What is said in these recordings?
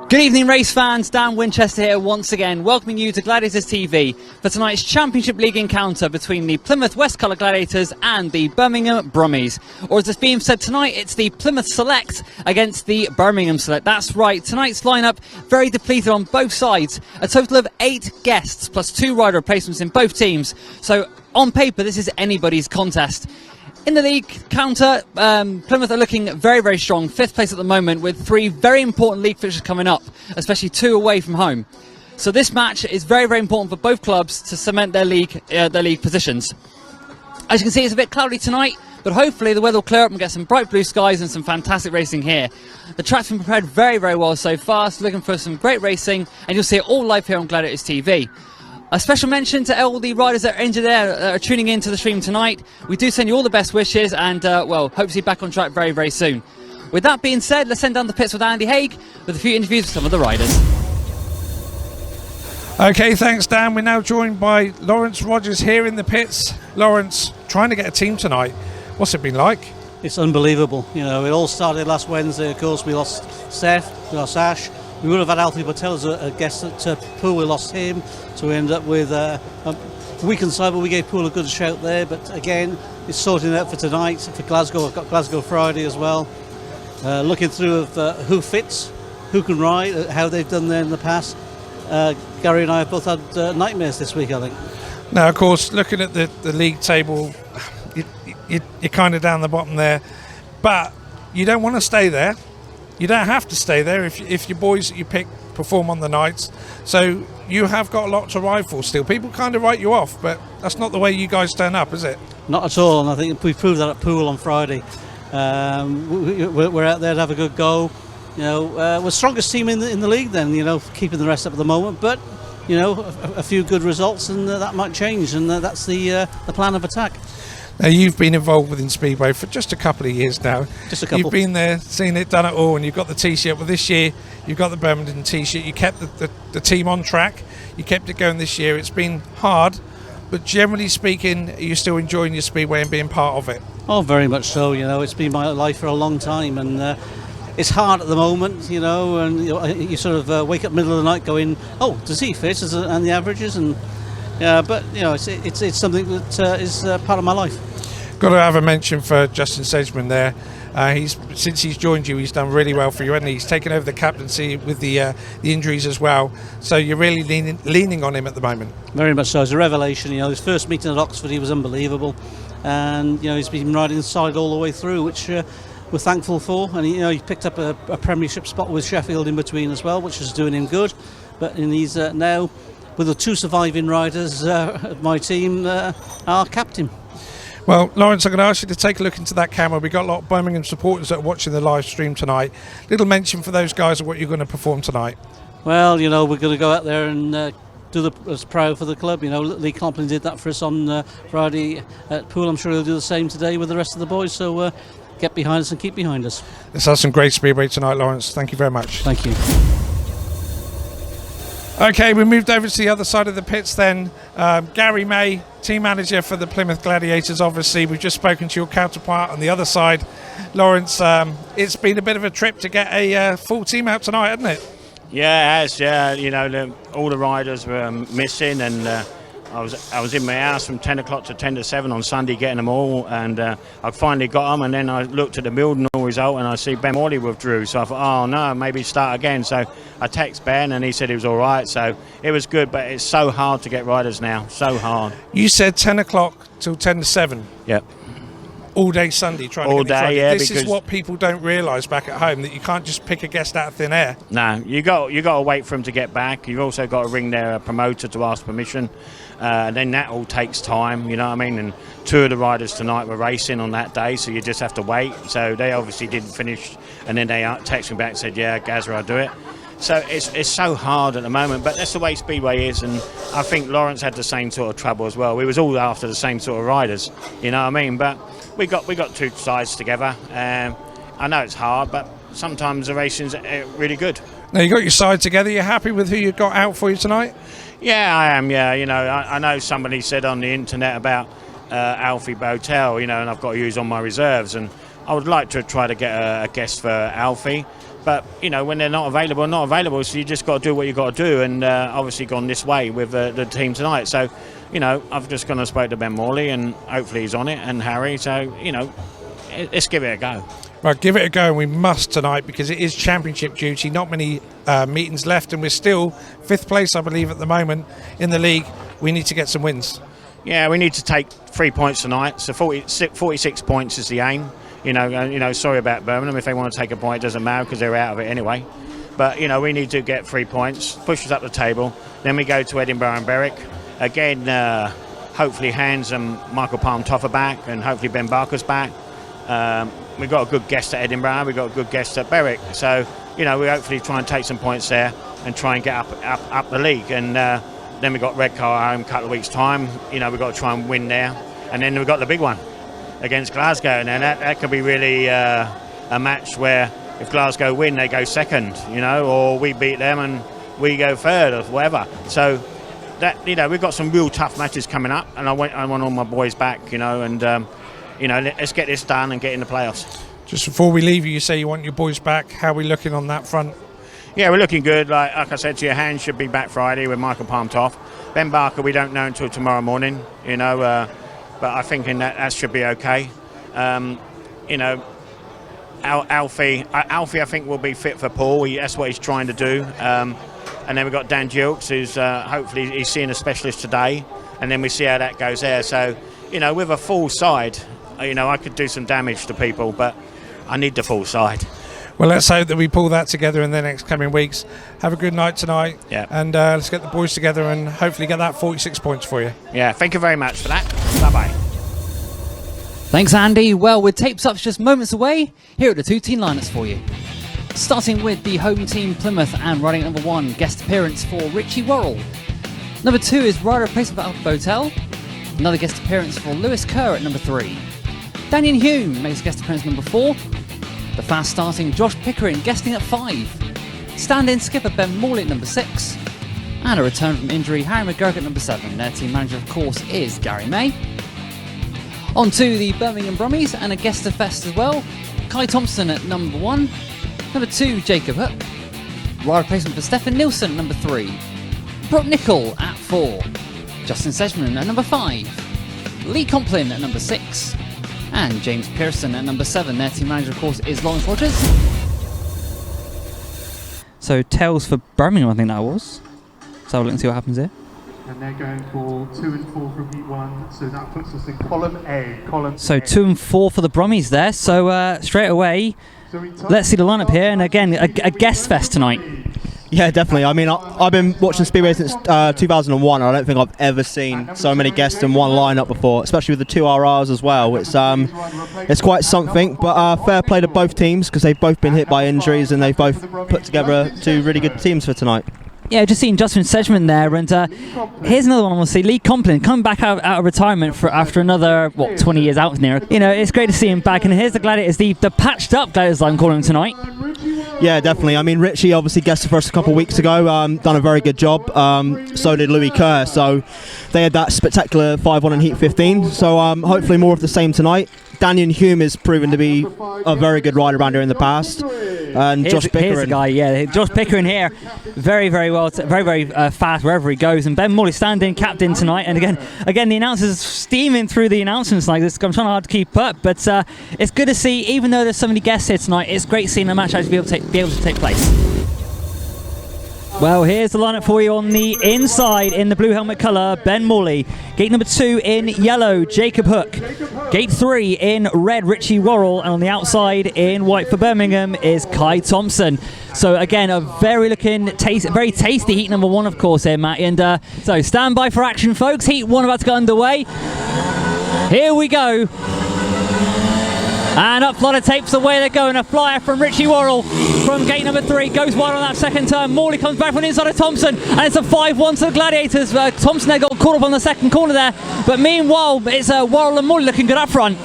Good evening, race fans. Dan Winchester here once again, welcoming you to Gladiators TV for tonight's Championship League encounter between the Plymouth West Colour Gladiators and the Birmingham Brummies. Or as it's being said tonight, it's the Plymouth Select against the Birmingham Select. That's right, tonight's lineup very depleted on both sides. A total of 8 guests plus 2 rider replacements in both teams. So on paper, this is anybody's contest. In the league counter, Plymouth are looking very, very strong. 5th place at the moment with 3 very important league fixtures coming up, especially 2 away from home. So this match is very, very important for both clubs to cement their league positions. As you can see, it's a bit cloudy tonight, but hopefully the weather will clear up and get some bright blue skies and some fantastic racing here. The track's been prepared very, very well so far, so looking for some great racing, and you'll see it all live here on Gladiators TV. A special mention to all the riders that are injured there that are tuning in to the stream tonight. We do send you all the best wishes and, well, hope to see you back on track very, very soon. With that being said, let's send down the pits with Andy Hague with a few interviews with some of the riders. Okay, thanks Dan. We're now joined by Laurence ROGERS here in the pits. Laurence, trying to get a team tonight. What's it been like? It's unbelievable. You know, it all started last Wednesday, of course. We lost Seth, we lost Ash. We would have had Alfie Patel as a guest at Poole. We lost him, so we ended up with a weak inside, but we gave Poole a good shout there. But again, it's sorting out for tonight, for Glasgow. I've got Glasgow Friday as well. Looking through of who fits, who can ride, how they've done there in the past. Garry and I have both had nightmares this week, I think. Now, of course, looking at the league table, you're kind of down the bottom there, but you don't want to stay there. You don't have to stay there if your boys that you pick perform on the nights. So you have got a lot to ride for still. People kind of write you off, but that's not the way you guys turn up, is it? Not at all, and I think we proved that at Poole on Friday. We're out there to have a good go. You know, we're strongest team in the league then, you know, keeping the rest up at the moment. But, you know, a few good results and that might change, and that's the plan of attack. Now, you've been involved within Speedway for just a couple of years now. Just a couple. You've been there, seen it, done it all, and you've got the T-shirt. Well, this year, you've got the Birmingham T-shirt. You kept the team on track. You kept it going this year. It's been hard, but generally speaking, are you still enjoying your Speedway and being part of it? Oh, very much so. You know, it's been my life for a long time, and it's hard at the moment, you know, and you sort of wake up middle of the night going, oh, does he fit? And the averages, and yeah, but, you know, it's something that is part of my life. Got to have a mention for Justin Sedgmen there. Since he's joined you, he's done really well for you, hasn't he? He's taken over the captaincy with the injuries as well. So you're really leaning on him at the moment. Very much so. It's a revelation. You know, his first meeting at Oxford, he was unbelievable, and you know he's been riding inside all the way through, which we're thankful for. And he picked up a Premiership spot with Sheffield in between as well, which is doing him good. But he's now with the 2 surviving riders of my team, our captain. Well, Laurence, I'm going to ask you to take a look into that camera. We've got a lot of Birmingham supporters that are watching the live stream tonight. Little mention for those guys of what you're going to perform tonight. Well, you know, we're going to go out there and do as proud for the club. You know, Lee Complin did that for us on Friday at Poole. I'm sure he'll do the same today with the rest of the boys. So get behind us and keep behind us. Let's have some great Speedway tonight, Laurence. Thank you very much. Thank you. Okay, we moved over to the other side of the pits then. Garry May, team manager for the Plymouth Gladiators, obviously. We've just spoken to your counterpart on the other side. Laurence, it's been a bit of a trip to get a full team out tonight, hasn't it? Yeah, it has. Yeah, you know, all the riders were missing, and I was in my house from 10 o'clock to 10 to 7 on Sunday getting them all, and I finally got them, and then I looked at the Mildenhall result and I see Ben Morley withdrew, so I thought, oh no, maybe start again. So I text Ben and he said he was all right, so it was good, but it's so hard to get riders now, so hard. You said 10 o'clock till 10 to 7? Yep. All day Sunday trying all to get day, yeah. This is what people don't realise back at home, that you can't just pick a guest out of thin air. No, you got to wait for them to get back. You've also got to ring their promoter to ask permission. And then that all takes time, you know what I mean? And 2 of the riders tonight were racing on that day, so you just have to wait. So they obviously didn't finish, and then they texted me back and said, yeah, Gazza, I'll do it. So it's so hard at the moment, but that's the way Speedway is, and I think Laurence had the same sort of trouble as well. We was all after the same sort of riders, you know what I mean? But we got 2 sides together. I know it's hard, but sometimes the racing's really good. Now you got your side together. You happy with who you got out for you tonight? Yeah, I am. Yeah, you know, I know somebody said on the internet about Alfie Botel, you know, and I've got to use on my reserves, and I would like to try to get a guest for Alfie. But you know, when they're not available, so you just got to do what you got to do, and obviously gone this way with the team tonight. So, you know, I've just gone and spoke to Ben Morley, and hopefully he's on it, and Harry. So, you know, let's give it a go. Right, give it a go, and we must tonight because it is championship duty. Not many meetings left, and we're still 5th place, I believe, at the moment in the league. We need to get some wins. Yeah, we need to take 3 points tonight. So 46 points is the aim. You know, sorry about Birmingham. If they want to take a point, it doesn't matter because they're out of it anyway. But, you know, we need to get 3 points, push us up the table. Then we go to Edinburgh and Berwick. Again, hopefully Hans and Michael Palm-Toff are back, and hopefully Ben Barker's back. We've got a good guest at Edinburgh. We've got a good guest at Berwick. So, you know, we hopefully try and take some points there and try and get up the league. And then we've got Redcar home a couple of weeks' time. You know, we've got to try and win there. And then we've got the big one against Glasgow, and that could be really a match where if Glasgow win, they go second, you know, or we beat them and we go third or whatever. So that, you know, we've got some real tough matches coming up, and I want all my boys back, you know, and you know, let's get this done and get in the playoffs. Just before we leave you say you want your boys back. How are we looking on that front? Yeah, we're looking good. Like I said to you, Hans should be back Friday with Michael Palm-Toff. Ben Barker, we don't know until tomorrow morning, you know. But I think that should be okay. You know, Alfie, I think will be fit for Paul. That's what he's trying to do. And then we've got Dan Gilks, who's hopefully he's seeing a specialist today. And then we see how that goes there. So, you know, with a full side, you know, I could do some damage to people, but I need the full side. Well, let's hope that we pull that together in the next coming weeks. Have a good night tonight. Yeah. And let's get the boys together and hopefully get that 46 points for you. Yeah, thank you very much for that. Bye-bye. Thanks, Andy. Well, with tapes up just moments away, here are the 2 team lineups for you. Starting with the home team Plymouth, and riding at number 1, guest appearance for Richie WORRALL. Number 2 is rider replacement for Alfred Botel. Another guest appearance for Lewis Kerr at number 3. Danyon HUME makes guest appearance number 4. The fast starting Josh Pickering guesting at 5. Stand-in skipper Ben Morley at number 6. And a return from injury, Harry McGURK at number 7. Their team manager, of course, is Garry May. On to the Birmingham Brummies, and a guest of fest as well. Kye THOMSON at number 1. Number 2, Jacob Hook. Rider replacement for Stefan Nilsson at number 3. Broc NICOL at 4. Justin Sedgmen at number 5. Lee Complin at number 6. And James Pearson at number 7. Their team manager, of course, is Laurence ROGERS. So, tails for Birmingham, I think that was. So, look and see what happens here. And they're going for 2 and 4 from Heat 1, so that puts us in column A. So 2 and 4 for the Brummies there. So straight away, let's see the lineup here. And again, a guest fest tonight. Yeah, definitely. I mean, I've been watching Speedway since 2001. I don't think I've ever seen so many guests in one lineup before, especially with the 2 RRs as well. It's quite something. But fair play to both teams because they've both been hit by injuries and they've both put together 2 really good teams for tonight. Yeah, just seen Justin Sedgmen there, and here's another one I want to see. Lee Complin coming back out of retirement after another 20 years out near. You know, it's great to see him back. And here's the Gladiators, the patched up Gladiators, I'm calling them tonight. Yeah, definitely. I mean, Richie obviously guested for us a couple of weeks ago, done a very good job. So did Louis Kerr. So they had that spectacular 5-1 in Heat 15. So hopefully more of the same tonight. Danyon HUME has proven to be a very good rider around here in the past. And Josh Pickering. Here's the guy, yeah. Josh Pickering here, very, very well, very fast wherever he goes. And Ben Morley standing captain tonight. And again, the announcers steaming through the announcements like this. I'm trying hard to keep up, but it's good to see. Even though there's so many guests here tonight, it's great seeing the match actually be able to take place. Well, here's the lineup for you on the inside in the blue helmet colour. Ben Morley. Gate number 2 in yellow, Jacob Hook. Gate 3 in red, Richie WORRALL. And on the outside in white for Birmingham is Kye THOMSON. So again, a very tasty heat number 1, of course, here, Mattie. And so stand by for action, folks. Heat 1 about to go underway. Here we go. And up flutter tapes away they go, and a flyer from Richie WORRALL from gate number 3 goes wide on that second turn. Morley comes back from the inside of THOMSON, and it's a 5-1 to the Gladiators. THOMSON there got caught up on the second corner there, but meanwhile it's WORRALL and Morley looking good up front.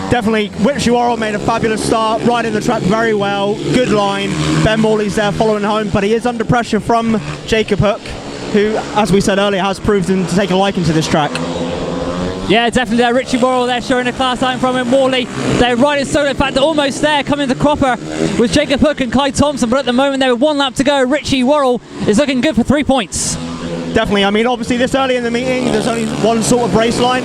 Definitely, Richie WORRALL made a fabulous start, riding the track very well, good line. Ben Morley's there following home, but he is under pressure from Jacob Hook, who, as we said earlier, has proved him to take a liking to this track. Yeah, definitely there. Richie WORRALL there showing a class line from him. Morley, they're riding solo. In fact, they're almost there, coming to Cropper with Jacob Hook and Kye THOMSON. But at the moment, there with 1 lap to go. Richie WORRALL is looking good for 3 points. Definitely. I mean, obviously, this early in the meeting, there's only one sort of race line.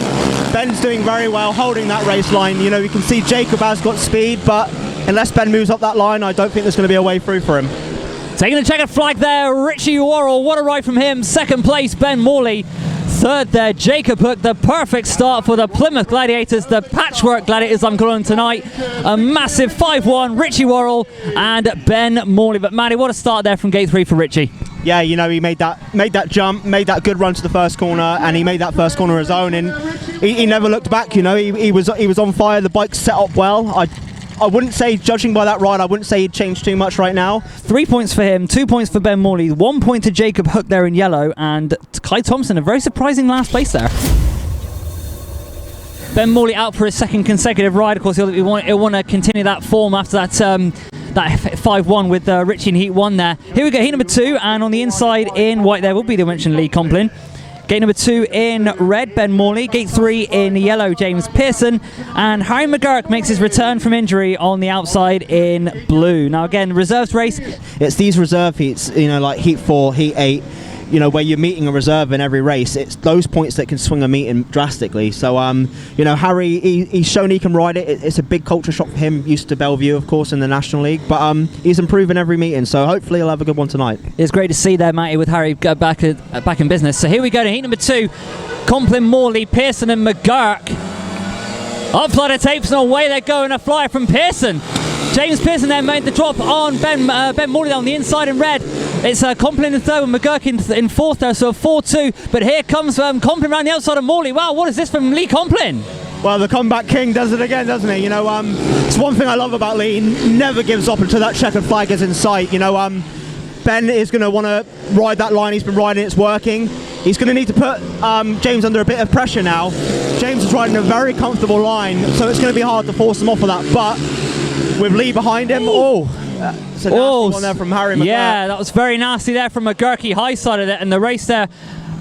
Ben's doing very well holding that race line. You know, you can see Jacob has got speed, but unless Ben moves up that line, I don't think there's going to be a way through for him. Taking a checkered flag there, Richie WORRALL. What a ride from him. Second place, Ben Morley. Third there, Jacob Hook. The perfect start for the Plymouth Gladiators, the patchwork Gladiators I'm calling them tonight. A massive 5-1, Richie WORRALL and Ben Morley. But Mattie, what a start there from gate 3 for Richie. Yeah, you know, he made that jump, made that good run to the first corner, and he made that first corner his own, and he never looked back. You know, he was on fire. The bike set up well. I wouldn't say, judging by that ride, I wouldn't say he'd changed too much right now. 3 points for him, 2 points for Ben Morley, 1 point to Jacob Hook there in yellow, and Kye THOMSON, a very surprising last place there. Ben Morley out for his second consecutive ride. Of course, he'll want to continue that form after that 5-1 with Richie in heat 1 there. Here we go, heat number 2, and on the inside in white there will be the mentioned Lee Complin. Gate number 2 in red, Ben Morley. Gate 3 in yellow, James Pearson. And Harry McGURK makes his return from injury on the outside in blue. Now again, reserves race. It's these reserve heats, you know, like heat 4, heat 8, you know, where you're meeting a reserve in every race. It's those points that can swing a meeting drastically. So, you know, Harry, he's shown he can ride it. It's a big culture shock for him, used to Bellevue, of course, in the National League. But he's improving every meeting, so hopefully he'll have a good one tonight. It's great to see there, Mattie, with Harry back in business. So here we go to heat number 2. Complin, Morley, Pearson and McGURK. Upflight of tapes and away they go, and a flyer from Pearson. James Pearson then made the drop on Ben Morley on the inside in red. It's Complin in third with McGURK in fourth there, so a 4-2. But here comes Complin around the outside of Morley. Wow, what is this from Lee Complin? Well, the comeback king does it again, doesn't he? You know, it's one thing I love about Lee. He never gives up until that checkered flag is in sight. You know, Ben is going to want to ride that line. He's been riding, it's working. He's going to need to put James under a bit of pressure now. James is riding a very comfortable line, so it's going to be hard to force him off of that. But with Lee behind him, it's a nasty one there from Harry McGURK. Yeah, that was very nasty there from McGURK. He high-sided it, and the race there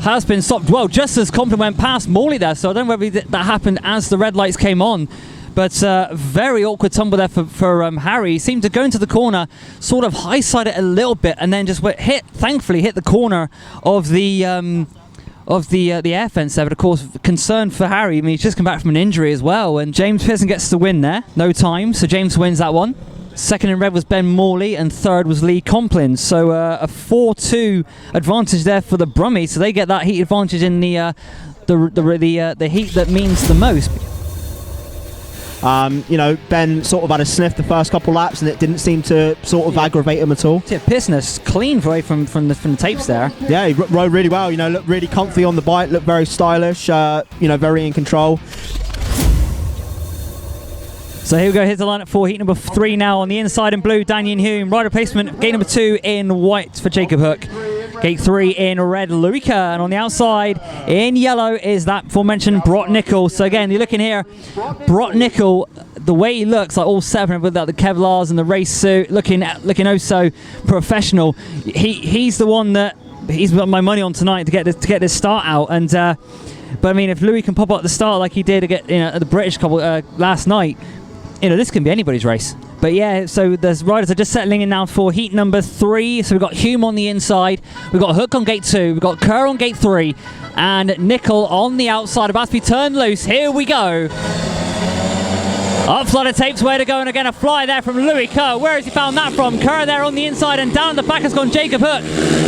has been stopped. Well, just as Complin went past Morley there, so I don't know whether that happened as the red lights came on. But very awkward tumble there for Harry. He seemed to go into the corner, sort of high-side it a little bit, and then just thankfully hit the corner of the air fence there. But of course, concern for Harry. I mean, he's just come back from an injury as well. And James Pearson gets the win there. No time, so James wins that one. Second in red was Ben Morley, and third was Lee Complin. So a 4-2 advantage there for the Brummies. So they get that heat advantage in the heat that means the most. You know, Ben sort of had a sniff the first couple laps, and it didn't seem to sort of aggravate him at all. Yeah, Pearson is clean away from the tapes there. Yeah, he rode really well. You know, looked really comfy on the bike, looked very stylish. You know, very in control. So here we go, here's the lineup for heat number 3 now. On the inside in blue, Danyon HUME. Rider placement, gate number 2 in white for Jacob Hook. Gate 3 in red, Louis Kerr. And on the outside in yellow is that aforementioned Broc NICOL. So again, you're looking here, Broc NICOL, the way he looks, like all 7 with the Kevlars and the race suit, looking oh so professional. He's the one that he's got my money on tonight to get this start out. And but I mean, if Louis can pop up at the start like he did at the British couple last night, this can be anybody's race. But yeah, so the riders are just settling in now for heat number 3. So we've got HUME on the inside, we've got Hook on gate 2, we've got Kerr on gate 3, and NICOL on the outside, about to be turned loose. Here we go. Up flutter tapes, way to go, and again a fly there from Louis Kerr. Where has he found that from? Kerr there on the inside, and down the back has gone Jacob Hook.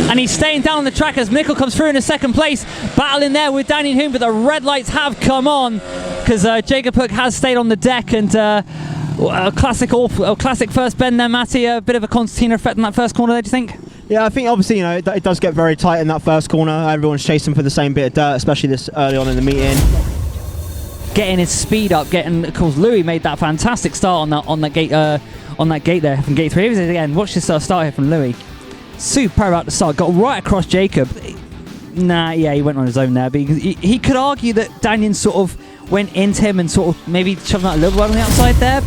And he's staying down on the track as NICOL comes through in a second place. Battling there with Danyon HUME, but the red lights have come on because Jacob Hook has stayed on the deck, and a classic first bend there, Mattie. A bit of a concertina effect in that first corner there, do you think? Yeah, I think obviously, it does get very tight in that first corner. Everyone's chasing for the same bit of dirt, especially this early on in the meeting. Getting his speed up, of course, Louis made that fantastic start on that gate there from gate 3. Here it is again. Watch this start here from Louis. Superb out the start, got right across Jacob. Nah, yeah, he went on his own there, but he could argue that Danyon sort of went into him and sort of maybe shoved him out a little bit on the outside there.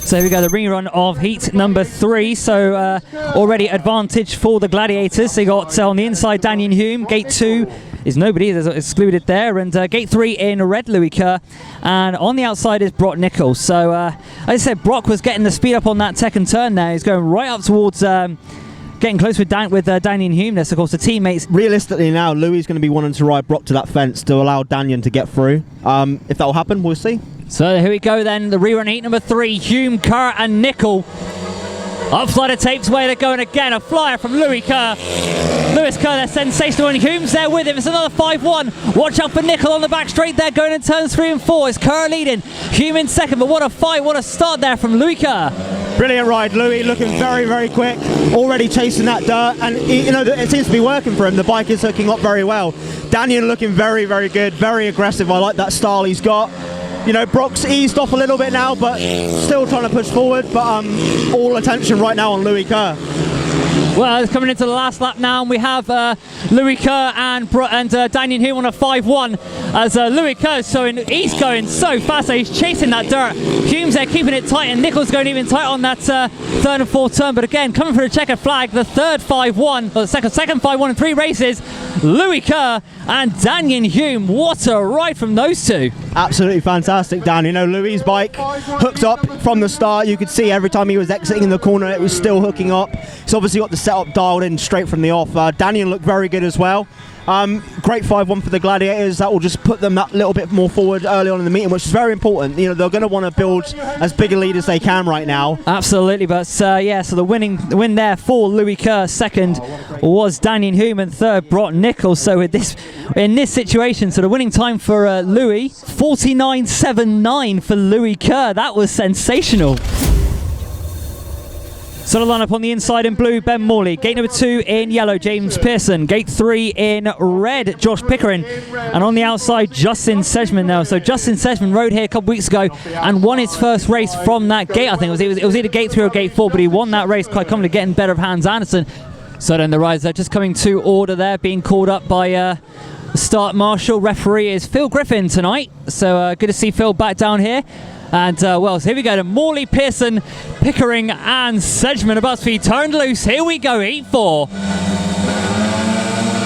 So here we go, the rerun of heat number 3. So already advantage for the Gladiators. So you got on the inside Danyon HUME. Gate 2 is nobody, there's excluded there. And gate 3 in red, Louis Kerr. And on the outside is Broc NICOL. So as I said, Broc was getting the speed up on that second turn there. He's going right up towards getting close with Danyon HUME. That's of course the teammates. Realistically now, Louis is going to be wanting to ride Broc to that fence to allow Danyon to get through. If that will happen, we'll see. So here we go then, the rerun heat number 3, HUME, Kerr and NICOL. Upside of tapes way to go, and again a flyer from Louis Kerr. Lewis Kerr there, sensational, and HUME's there with him. It's another 5-1. Watch out for NICOL on the back straight there, going in turns 3 and 4. It's Kerr leading, HUME in second, but what a fight, what a start there from Louis Kerr. Brilliant ride, Louis, looking very, very quick, already chasing that dirt, and you know it seems to be working for him. The bike is hooking up very well. Danyon looking very, very good, very aggressive. I like that style he's got. You know, Broc's eased off a little bit now, but still trying to push forward. But all attention right now on Louis Kerr. Well, it's coming into the last lap now, and we have Louis Kerr and Danyon HUME on a 5-1 as Louis Kerr's showing he's going so fast. So he's chasing that dirt. HUME's there keeping it tight, and NICOL's going even tight on that third and fourth turn. But again, coming for a checkered flag, the third 5-1, or the second 5-1 in 3 races. Louis Kerr and Danyon HUME. What a ride from those two. Absolutely fantastic, Dan. You know, Louis' bike hooked up from the start. You could see every time he was exiting the corner, it was still hooking up. He's obviously got the setup dialed in straight from the off. Danyon looked very good as well. Great 5-1 for the Gladiators. That will just put them that little bit more forward early on in the meeting, which is very important. You know, they're going to want to build as big a lead as they can right now. Absolutely, but yeah, so the win there for Louis Kerr. Second was Danyon HUME, and third Broc NICOL. So in this situation, so the winning time for Louis, 49.79 for Louis Kerr. That was sensational. So the lineup on the inside in blue, Ben Morley. Gate number 2 in yellow, James Pearson. Gate 3 in red, Josh Pickering. And on the outside, Justin Sedgmen now. So Justin Sedgmen rode here a couple weeks ago and won his first race from that gate. I think it was either gate 3 or gate 4, but he won that race quite comfortably, getting better of Hans Anderson. So then the rides are just coming to order there, being called up by start marshal. Referee is Phil Griffin tonight. So good to see Phil back down here. And well, so here we go to Morley, Pearson, Pickering and Sedgmen about to be turned loose. Here we go, 8-4.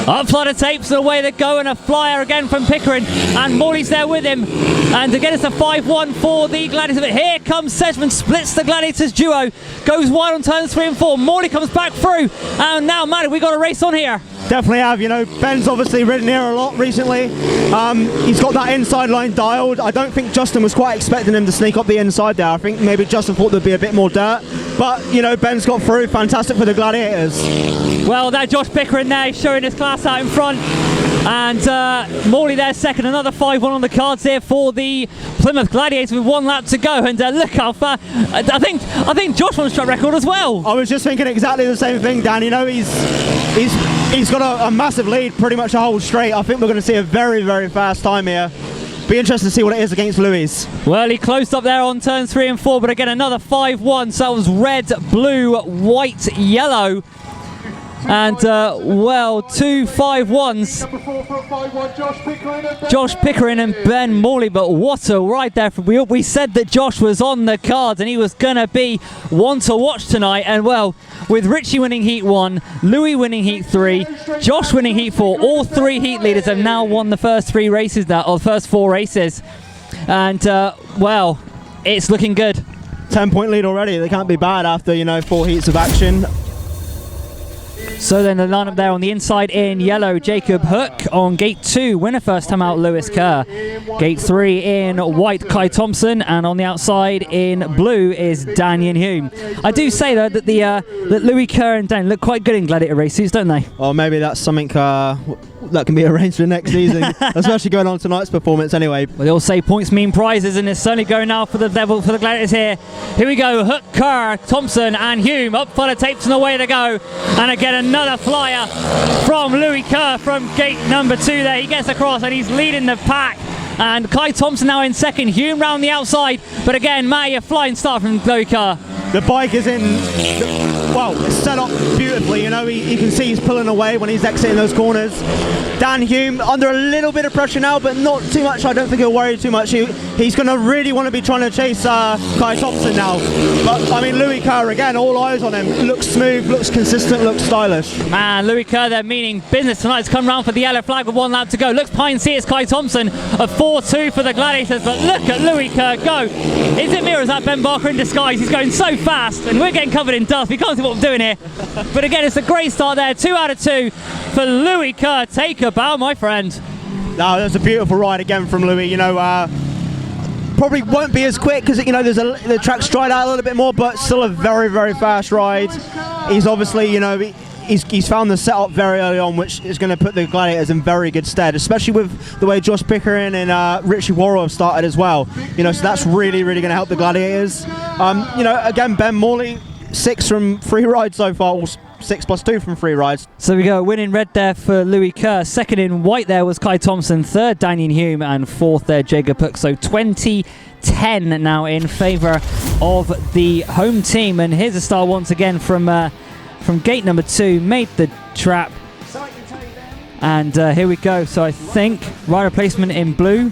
Up flight of tapes, away they go, and a flyer again from Pickering, and Morley's there with him. And again, it's a 5-1 for the Gladiators. But here comes Sedgmen, splits the Gladiators duo, goes wide on turns 3 and 4. Morley comes back through, and now, Mattie, we got a race on here. Definitely have. You know, Ben's obviously ridden here a lot recently. He's got that inside line dialed. I don't think Justin was quite expecting him to sneak up the inside there. I think maybe Justin thought there'd be a bit more dirt. But, you know, Ben's got through. Fantastic for the Gladiators. Well, that Josh Pickering there showing his class out in front. And Morley there second. Another 5-1 on the cards here for the Plymouth Gladiators with 1 lap to go. And look how far. I think Josh wants track record as well. I was just thinking exactly the same thing, Dan. You know, he's got a massive lead pretty much a whole straight. I think we're going to see a very, very fast time here. Be interested to see what it is against Louis. Well, he closed up there on turns 3 and 4, but again another 5-1. So that was red, blue, white, yellow. And well, 2 5-1s. Josh Pickering and Ben Morley, but what a ride there. We said that Josh was on the cards and he was going to be one to watch tonight. And well, with Richie winning Heat 1, Louis winning Heat 3, Josh winning Heat 4, all 3 heat leaders have now won the first 3 races now, or the first 4 races. And well, it's looking good. 10-point lead already. They can't be bad after, you know, 4 heats of action. So then the lineup there on the inside in yellow, Jacob Hook. On gate 2, winner first time out, Lewis Kerr. Gate 3 in white, Kye Thompson, and on the outside in blue is Danyon HUME. I do say though that that Louis Kerr and Dan look quite good in Gladiator races, don't they? Or maybe that's something that can be arranged for next season, especially going on tonight's performance anyway. Well, they all say points mean prizes, and it's certainly going now for the Gladiators here. Here we go, Hook, Kerr, Thompson and HUME up for the tapes and away to go. And again another flyer from Louis Kerr from gate number 2 there. He gets across and he's leading the pack. And Kye Thompson now in second, HUME round the outside. But again, Mattie, a flying start from Louis Kerr. The bike is in, well, it's set up beautifully. You know, you can see he's pulling away when he's exiting those corners. Dan Hume under a little bit of pressure now, but not too much. I don't think he'll worry too much. He's going to really want to be trying to chase Kye Thompson now. But I mean, Louis Kerr again, all eyes on him. Looks smooth, looks consistent, looks stylish. Man, Louis Kerr, they're meaning business tonight. It's come round for the yellow flag with 1 lap to go. Looks behind, see it's Kye Thompson, a 4-2 for the Gladiators. But look at Louis Kerr go. Is it me or is that Ben Barker in disguise? He's going so fast, and we're getting covered in dust. We can't see what we're doing here. But again, it's a great start there. 2 out of 2 for Louis Kerr. Take a bow, my friend. No, that's a beautiful ride again from Louis. You know, probably won't be as quick because, you know, the track's dried out a little bit more, but still a very, very fast ride. He's obviously, you know, he's found the setup very early on, which is going to put the Gladiators in very good stead, especially with the way Josh Pickering and Richie WORRALL have started as well. You know, so that's really, really going to help the Gladiators. You know, again, Ben Morley, 6 from 3 rides so far. 6 plus 2 from 3 rides. So we go, win in red there for Louis Kerr. Second in white there was Kye Thompson. Third, Danyon HUME. And fourth there, Jacob Hook. So 20-10 now in favour of the home team. And here's a star once again from gate number 2. Made the trap. And here we go. So I think rider replacement in blue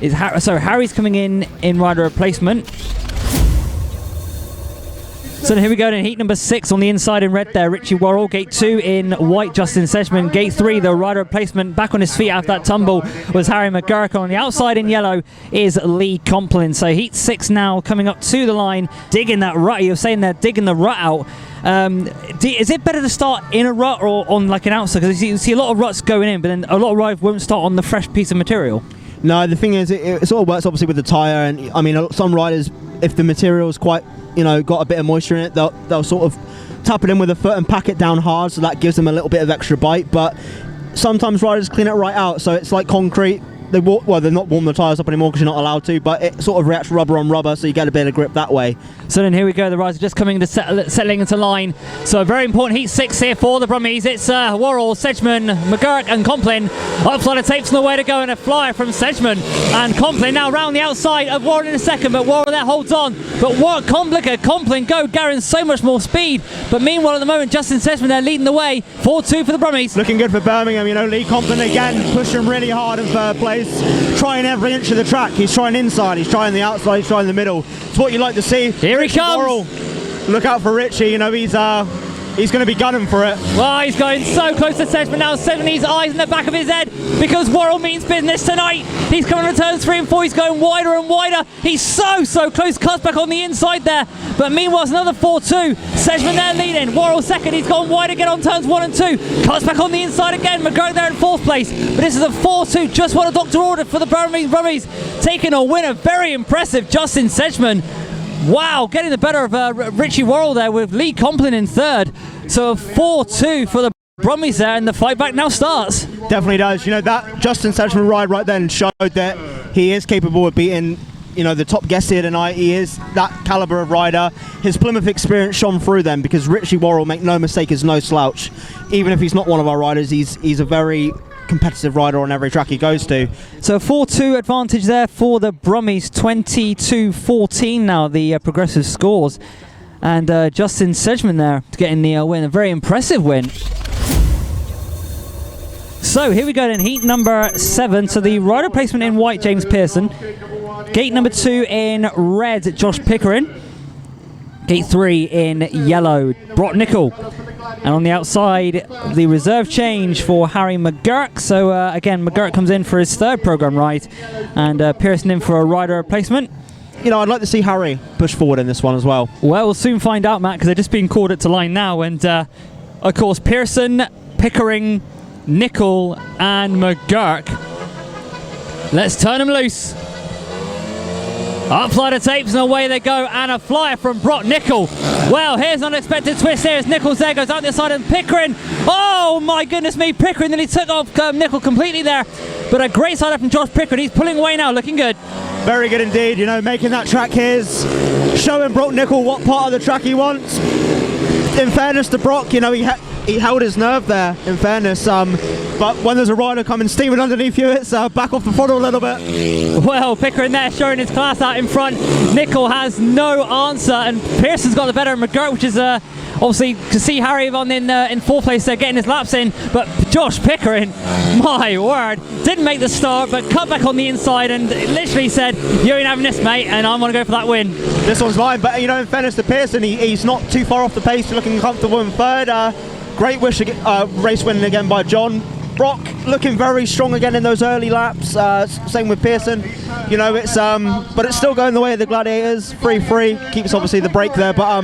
is Harry's coming in rider replacement. So here we go in heat number 6 on the inside in red there, Richie WORRALL. Gate 2 in white, Justin Sedgmen. Gate 3, the rider replacement back on his feet after that tumble was Harry McGURK. On the outside in yellow is Lee Complin. So heat 6 now coming up to the line, digging that rut. You're saying they're digging the rut out. Is it better to start in a rut or on like an outside? Because you see a lot of ruts going in, but then a lot of rides won't start on the fresh piece of material. No, the thing is, it sort of works obviously with the tyre, and I mean, some riders, if the material's quite, you know, got a bit of moisture in it, they'll sort of tap it in with a foot and pack it down hard, so that gives them a little bit of extra bite. But sometimes riders clean it right out, so it's like concrete. They're not warm the tyres up anymore because you're not allowed to, but it sort of reacts rubber on rubber, so you get a bit of grip that way. So then here we go, the riders are just coming to settling into line. So a very important heat 6 here for the Brummies. It's WORRALL, Sedgmen, McGURK and Complin. Upside of tapes on the way to go, and a flyer from Sedgmen and Complin. Now round the outside of WORRALL in a second, but WORRALL there holds on. But Complin go, Garry so much more speed. But meanwhile at the moment, Justin Sedgmen there leading the way. 4-2 for the Brummies. Looking good for Birmingham, you know, Lee Complin again, pushing really hard in third place. Trying every inch of the track. He's trying inside, he's trying the outside, he's trying the middle. It's what you like to see. Here Richie he comes. WORRALL. Look out for Richie, you know, he's going to be gunning for it. Well, he's going so close to Sedgmen now, setting his eyes in the back of his head because WORRALL means business tonight. He's coming to turns 3 and 4, he's going wider and wider. He's so close, cuts back on the inside there. But meanwhile, it's another 4-2. Sedgmen there leading, WORRALL second, he's gone wide again on turns 1 and 2. Cuts back on the inside again, McGURK there in 4th place. But this is a 4-2, just what a doctor ordered for the Brummies. Taking a winner, very impressive, Justin Sedgmen. Wow, getting the better of Richie WORRALL there with Lee Complin in 3rd. So a 4-2 for the Brummies there, and the fight back now starts. Definitely does. You know, that Justin Sedgmen ride right then showed that he is capable of beating, you know, the top guests here tonight. He is that caliber of rider. His Plymouth experience shone through them because Richie WORRALL, make no mistake, is no slouch. Even if he's not one of our riders, he's a very competitive rider on every track he goes to. So a 4-2 advantage there for the Brummies, 20-14 now the progressive scores, and Justin Sedgmen there getting the win, a very impressive win. So here we go then, heat number 7. So the rider placement in white, James Pearson. Gate number 2 in red, Josh Pickering. Gate 3 in yellow, Broc NICOL. And on the outside, the reserve change for Harry McGURK. So again, McGURK comes in for his 3rd programme ride, and Pearson in for a rider replacement. You know, I'd like to see Harry push forward in this one as well. Well, we'll soon find out, Matt, because they're just being called to line now. And of course, Pearson, Pickering, NICOL and McGURK. Let's turn them loose. Upside of tapes and away they go, and a flyer from Broc NICOL. Well, here's an unexpected twist here as NICOL's there, goes out the side and Pickering. Oh my goodness me, Pickering, then he took off NICOL completely there. But a great side up from Josh Pickering, he's pulling away now, looking good. Very good indeed, you know, making that track his, showing Broc NICOL what part of the track he wants. In fairness to Broc, you know, he held his nerve there, in fairness. But when there's a rider coming steaming underneath you, it's back off the throttle a little bit. Well, Pickering there showing his class out in front. NICOL has no answer, and Pearson's got the better of McGURK, which is Obviously, you can see Harry in fourth place there, getting his laps in, but Josh Pickering, my word, didn't make the start, but cut back on the inside and literally said, "You ain't having this, mate," and I'm going to go for that win. This one's mine, but you know, in fairness to Pearson, he's not too far off the pace, looking comfortable in third. Great race winning again by John. Broc looking very strong again in those early laps. Same with Pearson. You know, it's but it's still going the way of the Gladiators. 3-3 keeps obviously the break there, but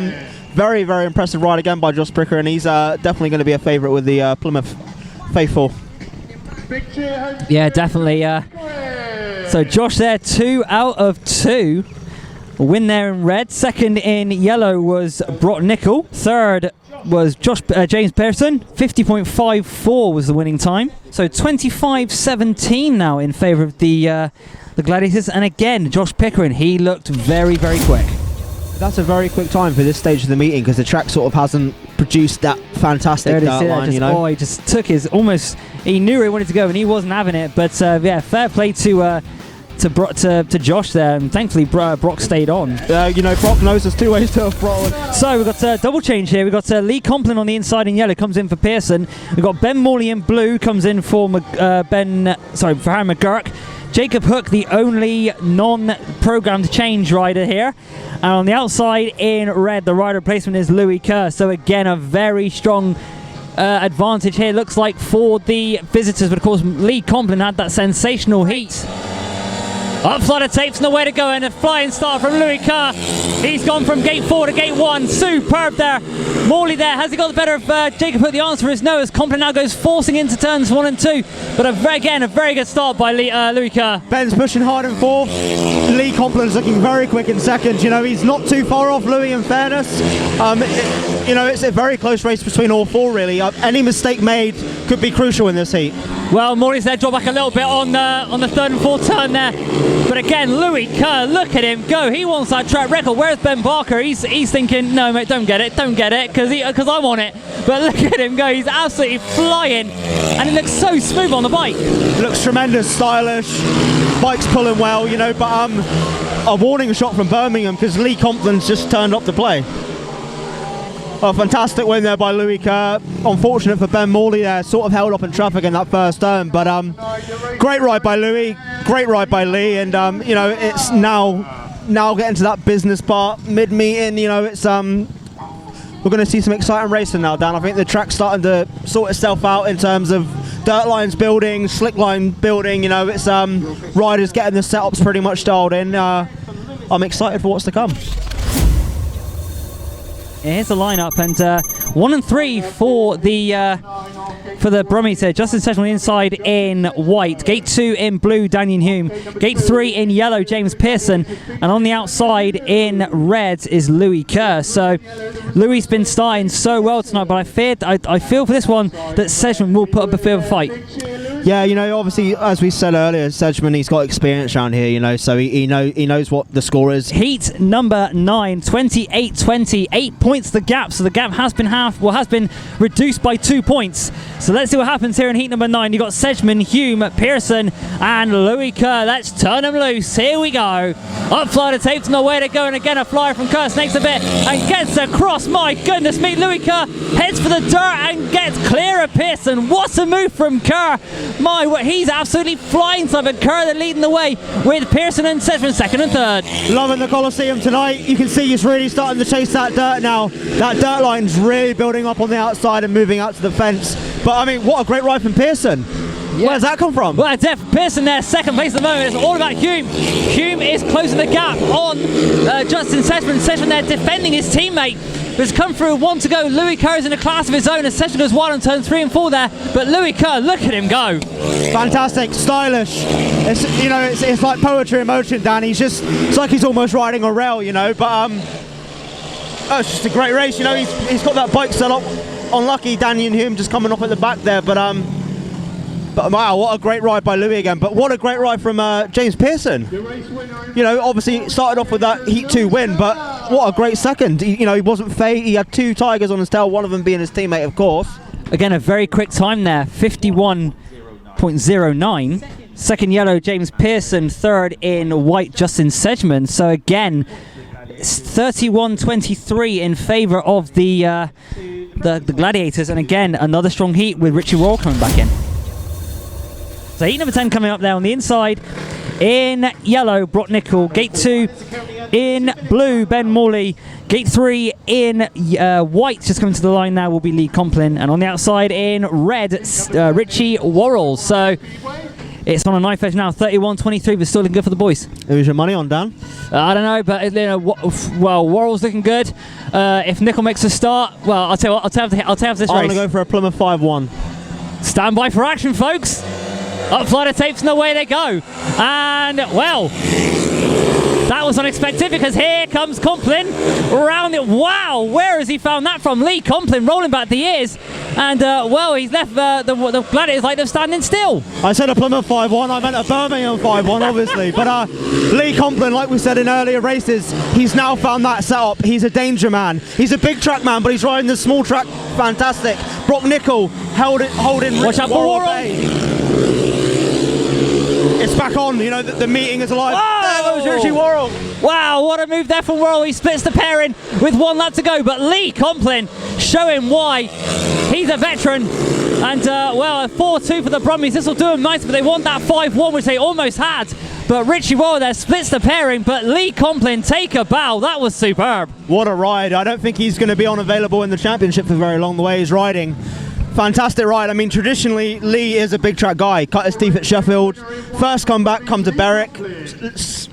very, very impressive ride again by Josh Pickering, and he's definitely going to be a favourite with the Plymouth faithful. Yeah, definitely. So Josh there, 2 out of 2. Win there in red. Second in yellow was Broc NICOL. Third was James Pearson. 50.54 was the winning time. So 25.17 now in favour of the Gladiators. And again, Josh Pickering, he looked very, very quick. That's a very quick time for this stage of the meeting because the track sort of hasn't produced that fantastic dirt line, you know. Oh, he just took his he knew where he wanted to go and he wasn't having it. But yeah, fair play to Josh there, and thankfully Broc stayed on. You know, Broc knows there's 2 ways to a throttle. So we've got a double change here. We've got Lee Complin on the inside in yellow, comes in for Pearson. We've got Ben Morley in blue, comes in for Harry McGURK. Jacob Hook, the only non-programmed change rider here. And on the outside in red, the rider replacement is Louis Kerr. So again, a very strong advantage here, looks like, for the visitors. But of course, Lee Complin had that sensational heat. Up flight of tapes, no way to go, and a flying start from Louis Kerr. He's gone from gate 4 to gate 1. Superb there. Morley there. Has he got the better of Jacob Hook? The answer is no, as Complin now goes forcing into turns 1 and 2. But again, a very good start by Louis Kerr. Ben's pushing hard in fourth. Lee Complin's looking very quick in second. You know, he's not too far off Louis in fairness. You know, it's a very close race between all 4 really. Any mistake made could be crucial in this heat. Well, Morley's there, draw back a little bit on the 3rd and 4th turn there. But again, Louis Kerr, look at him go. He wants that track record. Where's Ben Barker? He's thinking, no, mate, don't get it, because I want it. But look at him go. He's absolutely flying, and it looks so smooth on the bike. It looks tremendous, stylish. Bike's pulling well, you know. But a warning shot from Birmingham because Lee Complin's just turned up to play. A fantastic win there by Louis Kerr. Unfortunate for Ben Morley there, sort of held up in traffic in that first turn, but great ride by Louis, great ride by Lee, and you know, it's now getting to that business part mid-meeting. You know, it's we're going to see some exciting racing now, Dan. I think the track's starting to sort itself out in terms of dirt lines building, slick line building. You know, it's riders getting the setups pretty much dialed in. I'm excited for what's to come. Here's the lineup, and 1 and 3 for the Brummies here. Justin Sedgmen on the inside in white. Gate 2 in blue, Danyon HUME. Gate 3 in yellow, James Pearson. And on the outside in red is Louis Kerr. So Louis been starting so well tonight, but I feel for this one that Sedgmen will put up a bit of a fight. Yeah, you know, obviously, as we said earlier, Sedgmen, he's got experience around here, you know, so he knows what the score is. Heat number 9, 28-20, 8 points the gap, so the gap has been reduced by 2 points. So let's see what happens here in heat number 9. You've got Sedgmen, Hume, Pearson, and Louis Kerr. Let's turn them loose. Here we go. Up fly to tapes, no way to go, and again a flyer from Kerr snakes a bit and gets across. My goodness me, Louis Kerr heads for the dirt and gets clear of Pearson. What a move from Kerr. He's absolutely flying, so but Kerr, they're leading the way with Pearson and Sedgmen 2nd and 3rd. Loving the Coliseum tonight. You can see he's really starting to chase that dirt now. That dirt line's really building up on the outside and moving out to the fence. But I mean, what a great ride from Pearson. Yeah. Where's that come from? Well, Pearson there, 2nd place at the moment. It's all about Hume. Hume is closing the gap on Justin Sedgmen. Sedgmen there defending his teammate. It's come through, 1 to go. Louis Kerr is in a class of his own, and Sedgmen goes wild on turns 3 and 4 there. But Louis Kerr, look at him go. Fantastic, stylish. It's, you know, it's like poetry in motion, Dan. It's like he's almost riding a rail, you know. But it's just a great race, you know. He's got that bike set up. Unlucky Danyon HUME just coming off at the back there, but wow, what a great ride by Louis again. But what a great ride from James Pearson. You know, obviously started off with that Heat 2 win, but what a great second. He wasn't fade. He had 2 tigers on his tail, one of them being his teammate, of course. Again, a very quick time there, 51.09. 2nd yellow, James Pearson. 3rd in white, Justin Sedgmen. So again, It's 31-23 in favour of the Gladiators, and again another strong heat with Richie WORRALL coming back in. So heat number 10 coming up there on the inside. In yellow, Broc NICOL. Gate 2 in blue, Ben Morley. Gate 3 in white, just coming to the line now, will be Lee Complin. And on the outside in red, Richie WORRALL. So it's on a knife edge now, 31-23, but still looking good for the boys. Who's your money on, Dan? I don't know, but well, WORRALL's looking good. If NICOL makes a start, well, I'll tell you what, I'll tell this race. I'm going to go for a Plymouth 5-1. Stand by for action, folks. Up flight of tapes and away they go. And, well, that was unexpected because here comes Complin around it. Wow, where has he found that from? Lee Complin rolling back the ears. And, well, he's left the Gladiators like they're standing still. I said a Plymouth 5-1, I meant a Birmingham 5-1, obviously. But Lee Complin, like we said in earlier races, he's now found that setup. He's a danger man. He's a big track man, but he's riding the small track fantastic. Broc NICOL holding Watch out for WORRALL. It's back on, you know, the meeting is alive. Whoa! There goes Richie WORRALL. Wow, what a move there from WORRALL. He splits the pairing with 1 lap to go, but Lee Complin showing why he's a veteran. And, well, a 4-2 for the Brummies. This will do them nice, but they want that 5-1, which they almost had. But Richie WORRALL there splits the pairing, but Lee Complin take a bow. That was superb. What a ride. I don't think he's going to be unavailable in the championship for very long, the way he's riding. Fantastic ride. I mean, traditionally, Lee is a big track guy. Cut his teeth at Sheffield. First comeback, come to Berwick.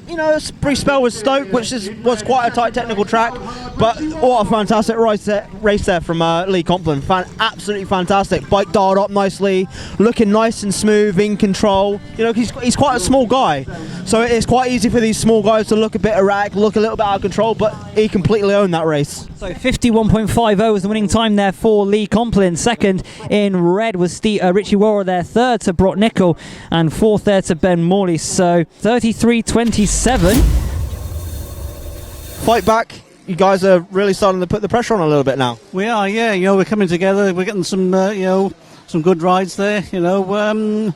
You know, a brief spell with Stoke, which was quite a tight technical track. But what a fantastic race there from Lee Complin. Absolutely fantastic. Bike dialed up nicely, looking nice and smooth, in control. You know, he's quite a small guy. So it's quite easy for these small guys to look a bit erratic, look a little bit out of control, but he completely owned that race. So 51.50 was the winning time there for Lee Complin. Second in red was Richie WORRALL there. Third to Broc NICOL, and fourth there to Ben Morley. So 33-27. Fight back. You guys are really starting to put the pressure on a little bit now. We are, yeah. You know, we're coming together. We're getting some, you know, some good rides there. You know,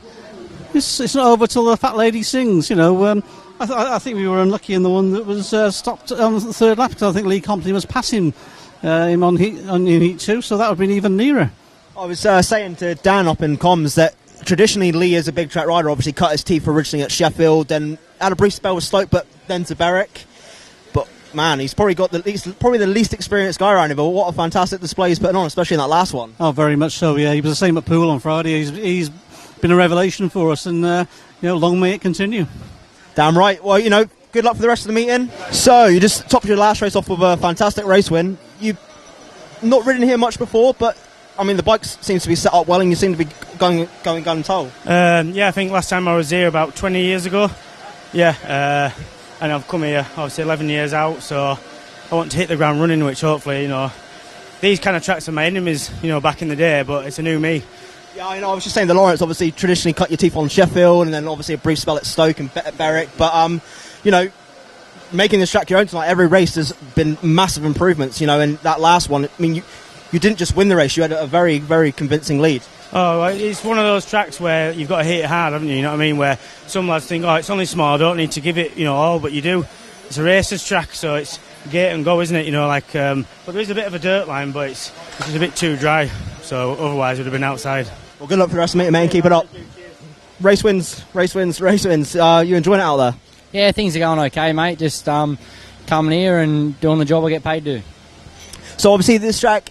it's not over till the fat lady sings. You know, I think we were unlucky in the one that was stopped on the third lap, because I think Lee Complin was passing him in heat 2, so that would have been even nearer. I was saying to Dan up in comms that traditionally Lee is a big track rider. Obviously cut his teeth originally at Sheffield, then had a brief spell with Stoke, but then to Berwick. But man, he's probably got the least experienced guy around him. But what a fantastic display he's putting on, especially in that last one. Oh, very much so. Yeah, he was the same at Poole on Friday. He's been a revelation for us, and you know, long may it continue. Damn right. Well, you know, good luck for the rest of the meeting. So you just topped your last race off with a fantastic race win. You've not ridden here much before, but I mean, the bike seems to be set up well, and you seem to be going gun-toe. Yeah, I think last time I was here about 20 years ago. Yeah, and I've come here obviously 11 years out, so I want to hit the ground running, which hopefully, you know, these kind of tracks are my enemies, you know, back in the day, but it's a new me. Yeah, I know. I was just saying the Laurence obviously traditionally cut your teeth on Sheffield, and then obviously a brief spell at Stoke and at Berwick. But you know, making this track your own tonight, every race has been massive improvements. You know, and that last one, I mean, you didn't just win the race; you had a very, very convincing lead. Oh, it's one of those tracks where you've got to hit it hard, haven't you? You know what I mean? Where some lads think, oh, it's only small, I don't need to give it, you know, all, but you do. It's a racer's track, so it's gate and go, isn't it? You know, like, but there is a bit of a dirt line, but it's just a bit too dry. So otherwise, it would have been outside. Well, good luck for the rest of the meeting, mate, and keep it up. Race wins, race wins, race wins. You enjoying it out there? Yeah, things are going okay, mate. Just coming here and doing the job I get paid to do. So obviously this track,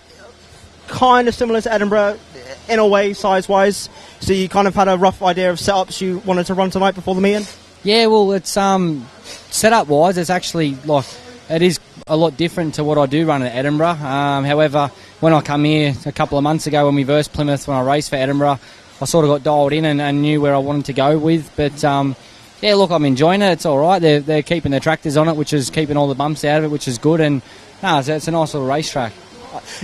kind of similar to Edinburgh, in a way, size-wise. So you kind of had a rough idea of setups you wanted to run tonight before the meeting? Yeah, well, it's setup-wise, it's actually like it is a lot different to what I do run at Edinburgh. However, when I come here a couple of months ago when we versed Plymouth when I raced for Edinburgh, I sort of got dialed in and knew where I wanted to go with. But yeah, look, I'm enjoying it. It's all right. They're keeping their tractors on it, which is keeping all the bumps out of it, which is good. And no, it's a nice little racetrack.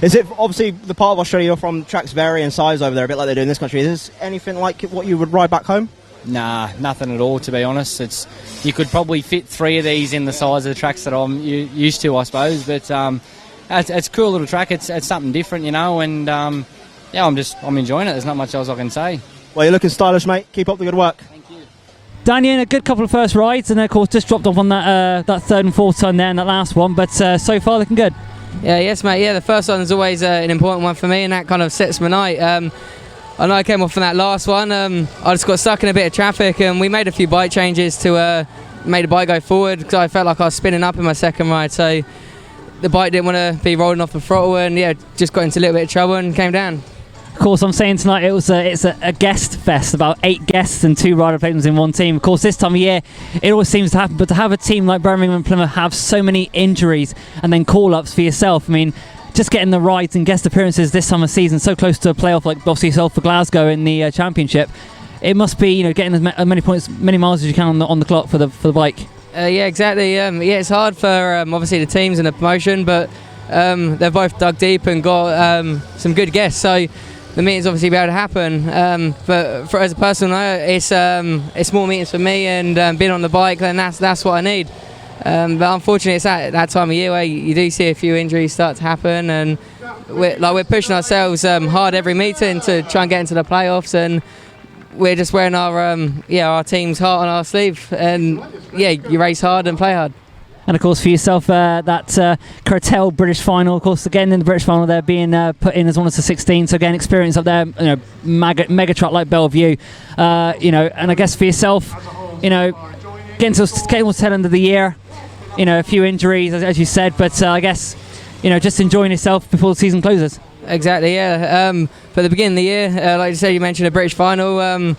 Is it obviously the part of Australia you're from? Tracks vary in size over there, a bit like they do in this country. Is this anything like what you would ride back home? Nah, nothing at all, to be honest. You could probably fit 3 of these in the size of the tracks that I'm used to, I suppose. But it's a cool little track. It's something different, you know. And yeah, I'm enjoying it. There's not much else I can say. Well, you're looking stylish, mate. Keep up the good work. Thank you. Danyon, a good couple of first rides, and of course just dropped off on that that third and fourth turn there in that last one, but so far looking good. Yeah, yes, mate. Yeah, the first one is always an important one for me, and that kind of sets my night. I know I came off from that last one. I just got stuck in a bit of traffic, and we made a few bike changes to make the bike go forward because I felt like I was spinning up in my second ride. So the bike didn't want to be rolling off the throttle, and yeah, just got into a little bit of trouble and came down. Of course, I'm saying tonight it's a guest fest, about 8 guests and 2 rider placements in one team. Of course, this time of year it always seems to happen, but to have a team like Birmingham and Plymouth have so many injuries and then call-ups for yourself, I mean, just getting the rides and guest appearances this summer season so close to a playoff like obviously yourself for Glasgow in the championship, it must be, you know, getting as many points, many miles as you can on the clock for the bike. Yeah, exactly. Yeah, it's hard for obviously the teams and the promotion, but they've both dug deep and got some good guests. So the meetings obviously be able to happen, but as a personal note, it's more meetings for me and being on the bike, and that's what I need. But unfortunately, it's at that time of year where you do see a few injuries start to happen, and we're pushing ourselves hard every meeting to try and get into the playoffs, and we're just wearing our team's heart on our sleeve, and yeah, you race hard and play hard. And of course for yourself, that Curtail British final, of course again in the British final they're being put in as one of the 16, so again experience up there, you know, mega track like Bellevue, you know, and I guess for yourself, you know, getting towards the tail end of the year, you know, a few injuries as you said, but I guess, you know, just enjoying yourself before the season closes. Exactly, yeah. For the beginning of the year, like you said, you mentioned a British final.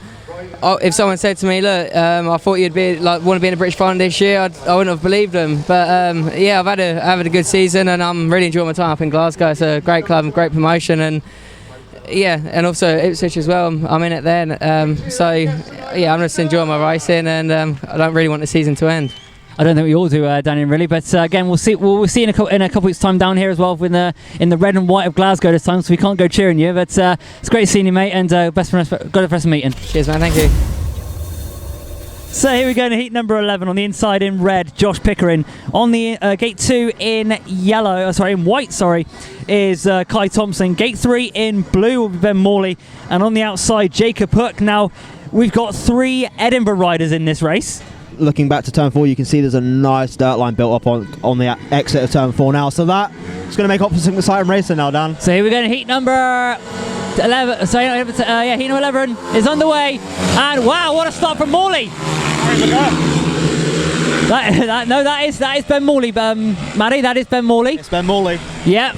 If someone said to me, look, I thought you'd be want to be in a British final this year, I wouldn't have believed them. But yeah, I've had a good season, and I'm really enjoying my time up in Glasgow. It's a great club and great promotion, and yeah, and also Ipswich as well. I'm in it there, so yeah, I'm just enjoying my racing, and I don't really want the season to end. I don't think we all do, Danyon, really. But again, we'll see in a couple weeks' time down here as well in the red and white of Glasgow this time, so we can't go cheering you. But it's great seeing you, mate, and best for the rest of the meeting. Cheers, man. Thank you. So here we go in heat number 11 on the inside in red, Josh Pickering. On the gate 2 in white, is Kye Thompson. Gate 3 in blue will be Ben Morley, and on the outside, Jacob Hook. Now, we've got 3 Edinburgh riders in this race. Looking back to turn 4, you can see there's a nice dirt line built up on the exit of turn 4 now, so that is going to make up for some exciting racing now, Dan. So here we go in heat number 11. Heat number 11 is underway, and wow, what a start from Morley! That is Ben Morley, Mattie. That is Ben Morley. It's Ben Morley. Yep.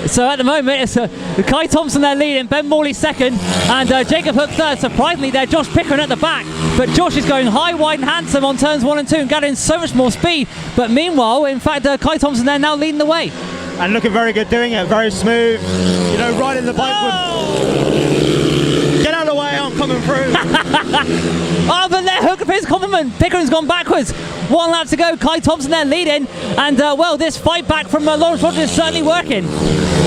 So at the moment, it's Kye Thompson there leading, Ben Morley second, and Jacob Hook third. Surprisingly, there, Josh Pickering at the back. But Josh is going high, wide and handsome on turns 1 and 2 and gathering so much more speed. But meanwhile, in fact, Kye Thompson there now leading the way. And looking very good, doing it, very smooth. You know, riding the bike with... Get out of the way, I'm coming through. Oh, but there, Hook appears compliment. Pickering's gone backwards. 1 lap to go, Kye Thompson there leading. And, well, this fight back from Laurence ROGERS is certainly working.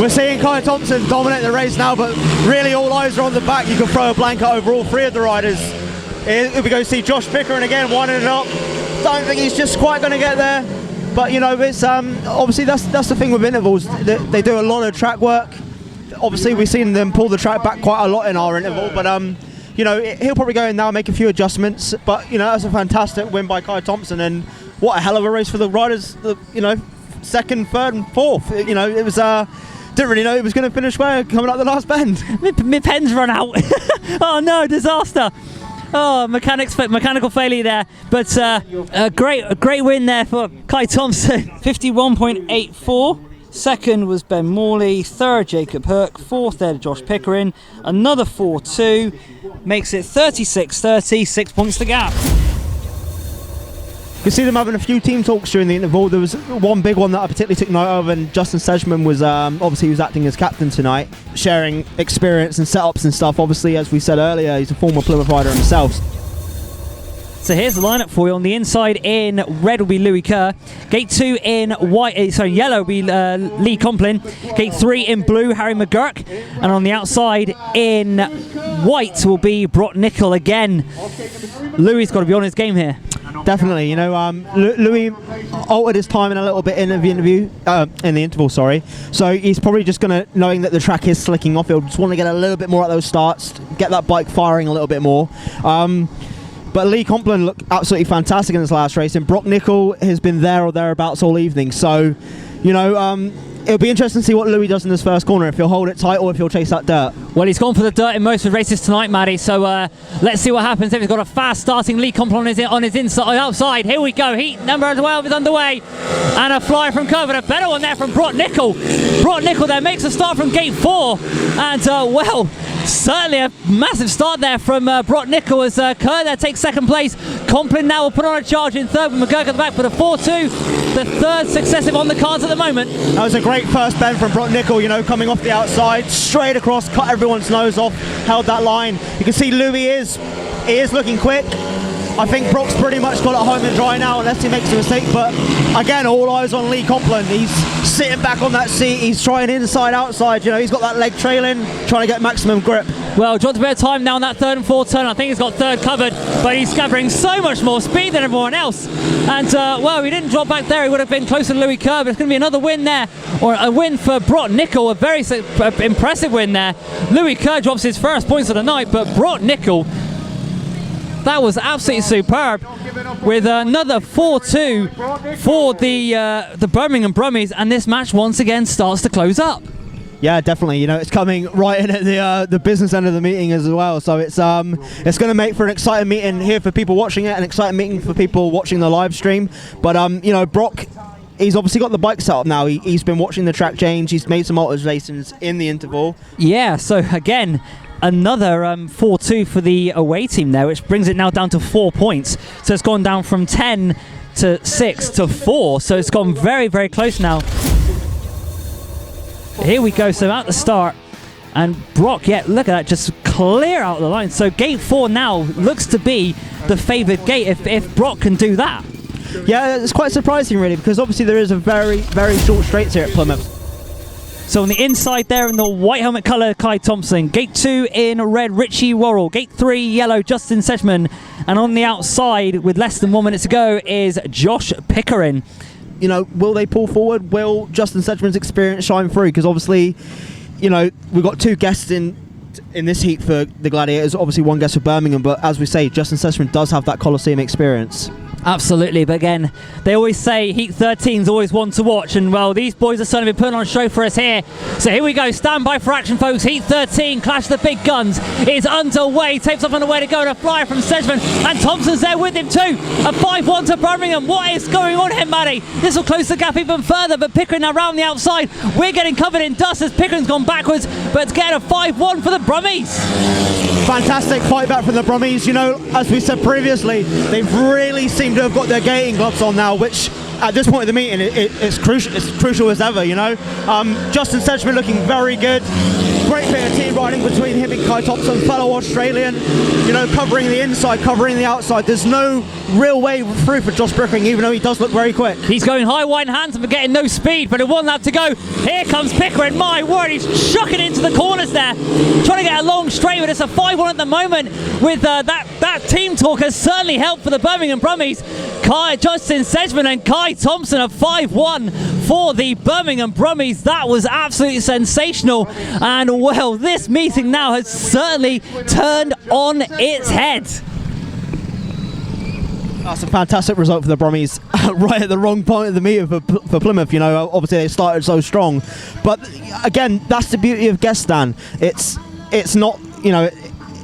We're seeing Kye Thompson dominate the race now, but really all eyes are on the back. You can throw a blanket over all 3 of the riders. Here we go see Josh Pickering again, winding it up. Don't think he's just quite going to get there. But, you know, it's obviously that's the thing with intervals. They do a lot of track work. Obviously, we've seen them pull the track back quite a lot in our interval, but you know, he'll probably go in now and make a few adjustments. But, you know, that's a fantastic win by Kye Thompson, and what a hell of a race for the riders. You know, 2nd, 3rd, and 4th. You know, it was. Didn't really know it was going to finish where coming up the last bend. My pen's run out. Oh no, disaster. Oh, mechanical failure there, but a great win there for Kye Thompson. 51.84. Second was Ben Morley, third Jacob Hook, fourth there Josh Pickering, another 4-2, makes it 36-30, 6 points the gap. You can see them having a few team talks during the interval. There was one big one that I particularly took note of, and Justin Sedgmen was obviously he was acting as captain tonight, sharing experience and setups and stuff. Obviously, as we said earlier, he's a former Plymouth rider himself. So here's the lineup for you. On the inside in red will be Louis Kerr. Gate 2 in yellow will be Lee Complin. Gate 3 in blue, Harry McGURK. And on the outside in white will be Broc NICOL again. Louis's got to be on his game here. Definitely, you know, Louis altered his timing a little bit in the interval, sorry. So he's probably just going to, knowing that the track is slicking off, he'll just want to get a little bit more at those starts, get that bike firing a little bit more. But Lee Complin looked absolutely fantastic in his last race, and Broc NICOL has been there or thereabouts all evening. So, you know, it'll be interesting to see what Louis does in this first corner, if he'll hold it tight or if he'll chase that dirt. Well, he's gone for the dirt in most of the races tonight, Matty, so let's see what happens if he's got a fast starting Lee Complin on his inside, outside. Here we go, heat number 12 is underway, and a fly from Kerr, but a better one there from Broc NICOL. Broc NICOL there makes a start from gate 4, and well, certainly a massive start there from Broc NICOL as Kerr there takes second place. Complin now will put on a charge in third with McGURK at the back for the 4-2, the third successive on the cards at the moment. That was a great first bend from Broc NICOL, you know, coming off the outside, straight across, cut everyone's nose off, held that line. You can see Louis is looking quick. I think Broc's pretty much got it home and dry now unless he makes a mistake, but again, all eyes on Lee Complin. He's sitting back on that seat, he's trying inside, outside, you know, he's got that leg trailing, trying to get maximum grip. Well, John's a bit of time now on that third and fourth turn. I think he's got third covered, but he's gathering so much more speed than everyone else. And, well, he didn't drop back there. He would have been closer to Louis Kerr, but it's going to be another win there, or a win for Broc NICOL, a very impressive win there. Louis Kerr drops his first points of the night, but Broc NICOL, that was absolutely superb, with another 4-2 for the Birmingham Brummies, and this match once again starts to close up. Yeah, definitely. You know, it's coming right in at the business end of the meeting as well. So it's going to make for an exciting meeting here for people watching it, an exciting meeting for people watching the live stream. But you know, Broc, he's obviously got the bike set up now. He's been watching the track change. He's made some alterations in the interval. Yeah. So again, another 4-2 for the away team there, which brings it now down to 4 points. So it's gone down from 10 to 6 to 4. So it's gone very, very close now. Here we go, so at the start, and Broc, yeah, look at that, just clear out the line. So gate 4 now looks to be the favoured gate if Broc can do that. Yeah, it's quite surprising really, because obviously there is a very, very short straights here at Plymouth. So on the inside there in the white helmet colour, Kye Thompson. Gate 2 in red, Richie WORRALL. Gate 3 yellow, Justin Sedgmen. And on the outside with less than 1 minute to go is Josh Pickering. You know, will they pull forward? Will Justin Sedgman's experience shine through? Because obviously, you know, we've got 2 guests in this heat for the Gladiators. Obviously, 1 guest for Birmingham, but as we say, Justin Sedgman does have that Coliseum experience. Absolutely, but again, they always say Heat 13 is always one to watch, and well, these boys are certainly been putting on a show for us here. So here we go, stand by for action, folks. Heat 13, Clash of the Big Guns is underway. Tapes off on the way to go, and a flyer from Sedgmen, and Thompson's there with him too. A 5-1 to Birmingham. What is going on here, Matty? This will close the gap even further, but Pickering now round the outside. We're getting covered in dust as Pickering's gone backwards, but it's getting a 5-1 for the Brummies. Fantastic fight back from the Brummies. You know, as we said previously, they've really seemed to have got their gating gloves on now, which at this point of the meeting it's crucial as ever, you know. Justin Sedgman looking very good. Great bit of team riding between him and Kye Thompson, fellow Australian, you know, covering the inside, covering the outside. There's no real way through for Josh Pickering, even though he does look very quick. He's going high, wide hands and getting no speed, but a 1 lap to go. Here comes Pickering, my word, he's chucking into the corners there, trying to get a long straight, but it's a 5-1 at the moment with that team talk has certainly helped for the Birmingham Brummies. Justin Sedgman and Kye Thompson, a 5-1 for the Birmingham Brummies. That was absolutely sensational, and well, this meeting now has certainly turned on its head. That's a fantastic result for the Brummies, right at the wrong point of the meeting for Plymouth. You know, obviously they started so strong, but again, that's the beauty of guest stand. It's not, you know,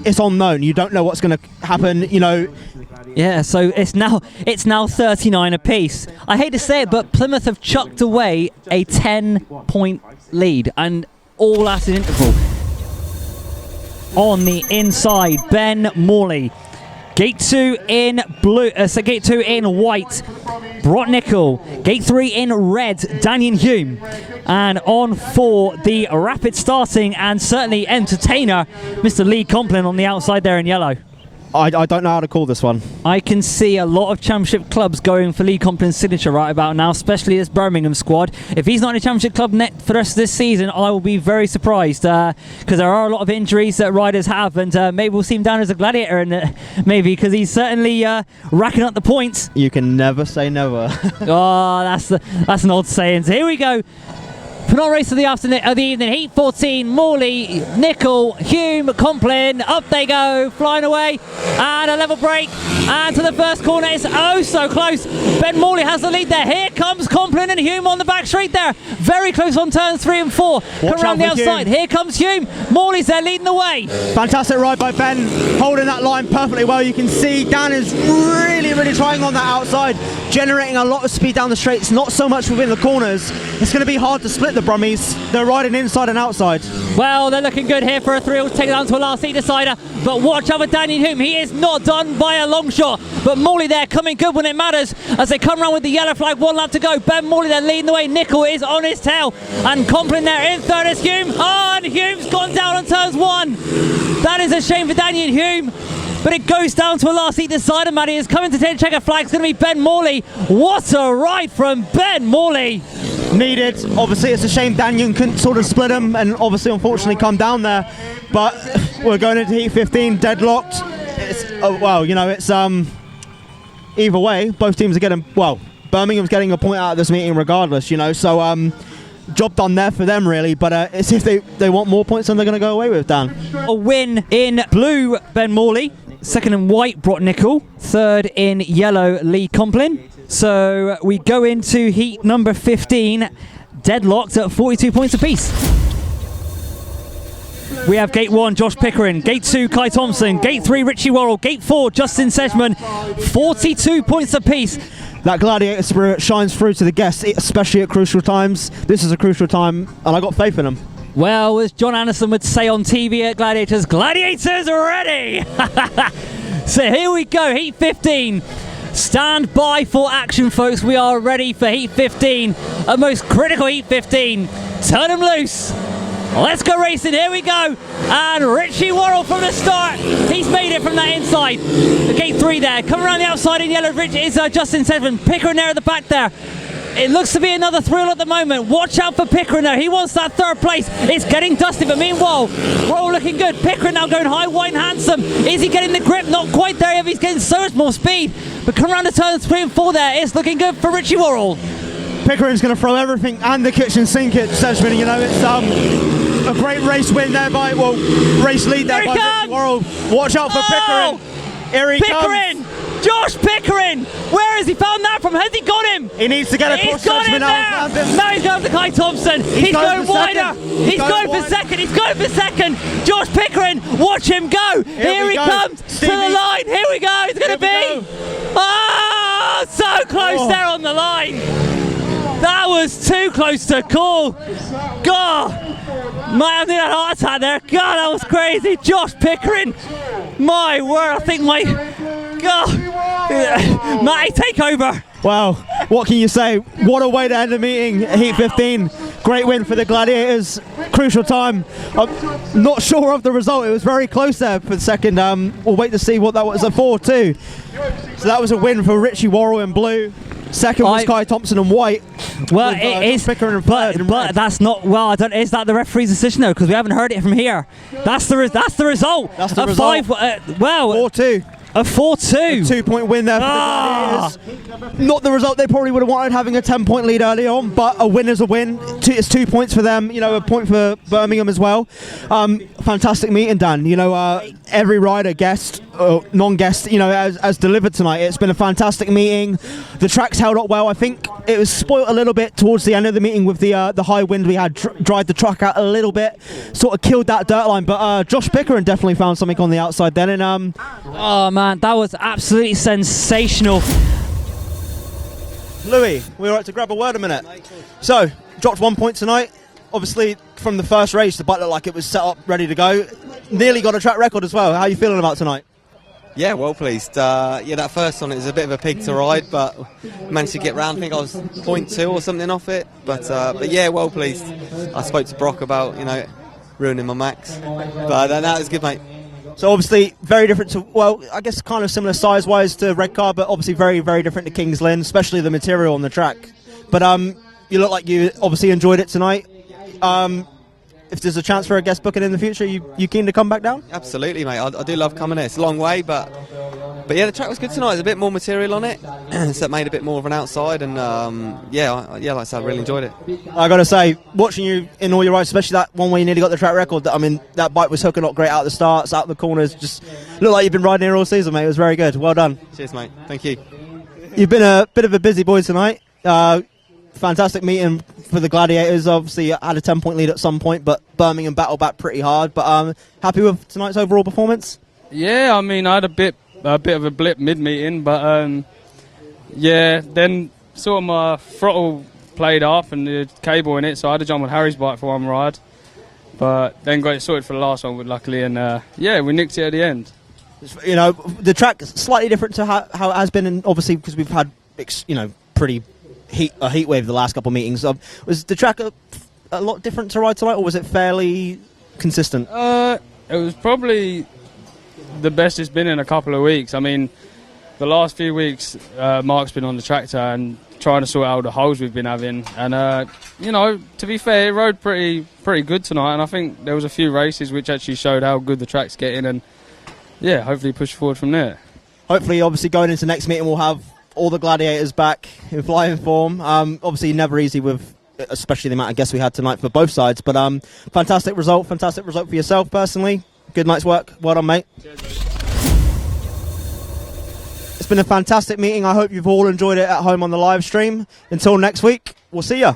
it's unknown. You don't know what's going to happen. You know. Yeah, so it's now 39 apiece. I hate to say it, but Plymouth have chucked away a 10-point lead, and all at an interval. On the inside, Ben Morley. Gate 2 in blue, Gate 2 in white, Broc NICOL. Gate 3 in red, Danyon HUME. And on for the rapid starting and certainly entertainer, Mr. Lee Complin on the outside there in yellow. I don't know how to call this one. I can see a lot of championship clubs going for Lee Complin's signature right about now, especially this Birmingham squad. If he's not in a championship club net for the rest of this season, I will be very surprised, because there are a lot of injuries that riders have, and maybe we'll see him down as a Gladiator, and maybe because he's certainly racking up the points. You can never say never. Oh, that's an old saying. So here we go. Put Final race of the afternoon, of the evening, heat 14, Morley, Nicol, Hume, Complin, up they go, flying away, and a level break, and to the first corner, it's oh so close. Ben Morley has the lead there. Here comes Complin and Hume on the back straight there, very close on turns 3 and 4. Come around the outside, Hume. Here comes Hume, Morley's there leading the way. Fantastic ride by Ben, holding that line perfectly well. You can see Dan is really trying on that outside, generating a lot of speed down the straights, not so much within the corners. It's going to be hard to split the Brummies. They're riding inside and outside. Well, they're looking good here for a thrill, take it down to a last heat decider, but watch out for Danyon HUME. He is not done by a long shot, but Morley there coming good when it matters as they come around with the yellow flag, 1 lap to go. Ben Morley there leading the way, Nicol is on his tail, and Complin there in third is Hume. Oh, and Hume's gone down on turns 1. That is a shame for Danyon HUME. But it goes down to a last heat decider. Mattie is coming to take checker flag. It's going to be Ben Morley. What a ride from Ben Morley. Needed. Obviously, it's a shame Danyon couldn't sort of split him and obviously, unfortunately, come down there. But we're going into heat 15, deadlocked. It's, well, you know, it's either way, both teams are getting, well, Birmingham's getting a point out of this meeting regardless, you know. So, job done there for them, really. But it's if they want more points, then they're going to go away with, Dan. A win in blue, Ben Morley. Second in white, Broc NICOL. Third in yellow, Lee Complin. So we go into heat number 15, deadlocked at 42 points apiece. We have gate 1, Josh Pickering. Gate 2, Kye Thompson. Gate 3, Richie WORRALL. Gate 4, Justin Sedgmen. 42 points apiece. That gladiator spirit shines through to the guests, especially at crucial times. This is a crucial time, and I got faith in them. Well, as John Anderson would say on TV at Gladiators, Gladiators are ready! So here we go, heat 15. Stand by for action, folks. We are ready for heat 15, a most critical heat 15. Turn them loose. Let's go racing, here we go. And Richie WORRALL from the start. He's made it from that inside. The gate 3 there. Coming around the outside in yellow is Justin Sedgmen. Pickering there at the back there. It looks to be another thrill at the moment. Watch out for Pickering there. He wants that third place. It's getting dusty, but meanwhile, WORRALL looking good. Pickering now going high, wide and handsome. Is he getting the grip? Not quite there. He's getting so much more speed. But come around the turns 3 and 4 there. It's looking good for Richie WORRALL. Pickering's going to throw everything and the kitchen sink at Sedgmen. You know, it's a great race win there by, well, race lead there by Richie WORRALL. Watch out for Pickering. Here he comes. Josh Pickering! Where has he found that from? Has he got him? He needs to get across Sedgmen now. Now he's going to Kye Thompson. He's going wider. He's going for second. He's going for second. Josh Pickering, watch him go. Here he comes to the line. Here we go. It's going to be. Oh, so close there on the line. That was too close to call. God, might have needed a heart attack there. God, that was crazy. Josh Pickering. My word, I think my. God. Mattie, take over. Wow, what can you say? What a way to end the meeting. Heat 15, great win for the Gladiators. Crucial time. I'm not sure of the result. It was very close there for the second. We'll wait to see what that was. A 4-2. So that was a win for Richie WORRALL in blue. Second was Kye Thompson in white. Well, with, it is, but that's not. Well, I don't. Is that the referee's decision though? Because we haven't heard it from here. That's the result. That's the result. 4-2. A 4-2. A 2-point win there for the Gladiators. Not the result they probably would have wanted, having a 10-point lead early on, but a win is a win. It's 2 points for them, you know, a point for Birmingham as well. Fantastic meeting, Dan. You know, every rider, guest, non-guest, you know, as delivered tonight. It's been a fantastic meeting. The track's held up well. I think it was spoilt a little bit towards the end of the meeting with the high wind. We had dried the truck out a little bit, sort of killed that dirt line, but Josh Pickering definitely found something on the outside then. And oh man, that was absolutely sensational. Louis, we were right to grab a word a minute. So, dropped 1 point tonight. Obviously, from the first race, the bike looked like it was set up, ready to go. Nearly got a track record as well. How are you feeling about tonight? Yeah, well pleased. Yeah, that first one, it was a bit of a pig to ride, but managed to get round. I think I was 0.2 or something off it. But yeah, well pleased. I spoke to Broc about, you know, ruining my max. But that was good, mate. So obviously very different to, well, I guess kind of similar size-wise to Red Car, but obviously very, very different to King's Lynn, especially the material on the track. But you look like you obviously enjoyed it tonight. if there's a chance for a guest booking in the future, you keen to come back down? Absolutely, mate. I do love coming here. It's a long way, but yeah, the track was good tonight. There's a bit more material on it, so it made a bit more of an outside. And yeah, like I said, I really enjoyed it. I got to say, watching you in all your rides, especially that one where you nearly got the track record. I mean, that bike was hooking up great out the starts, out the corners. Just looked like you've been riding here all season, mate. It was very good. Well done. Cheers, mate. Thank you. You've been a bit of a busy boy tonight. Fantastic meeting for the Gladiators. Obviously, you had a 10-point lead at some point, but Birmingham battled back pretty hard. But happy with tonight's overall performance? Yeah, I mean, I had a bit of a blip mid-meeting, but yeah, then sort of my throttle played up and the cable in it, so I had to jump on Harry's bike for one ride. But then got it sorted for the last one, luckily, and yeah, we nicked it at the end. You know, the track slightly different to how it has been, and obviously because we've had pretty a heat wave the last couple of meetings. Was the track a lot different to ride tonight, or was it fairly consistent? It was probably the best it's been in a couple of weeks. I mean, the last few weeks, Mark's been on the tractor and trying to sort out the holes we've been having. And you know, to be fair, it rode pretty good tonight. And I think there was a few races which actually showed how good the track's getting. And yeah, hopefully push forward from there. Hopefully, obviously, going into next meeting, we'll have all the Gladiators back in flying form. Obviously, never easy with, especially the amount of guests we had tonight for both sides. But fantastic result for yourself personally. Good night's work. Well done, mate. It's been a fantastic meeting. I hope you've all enjoyed it at home on the live stream. Until next week, we'll see ya.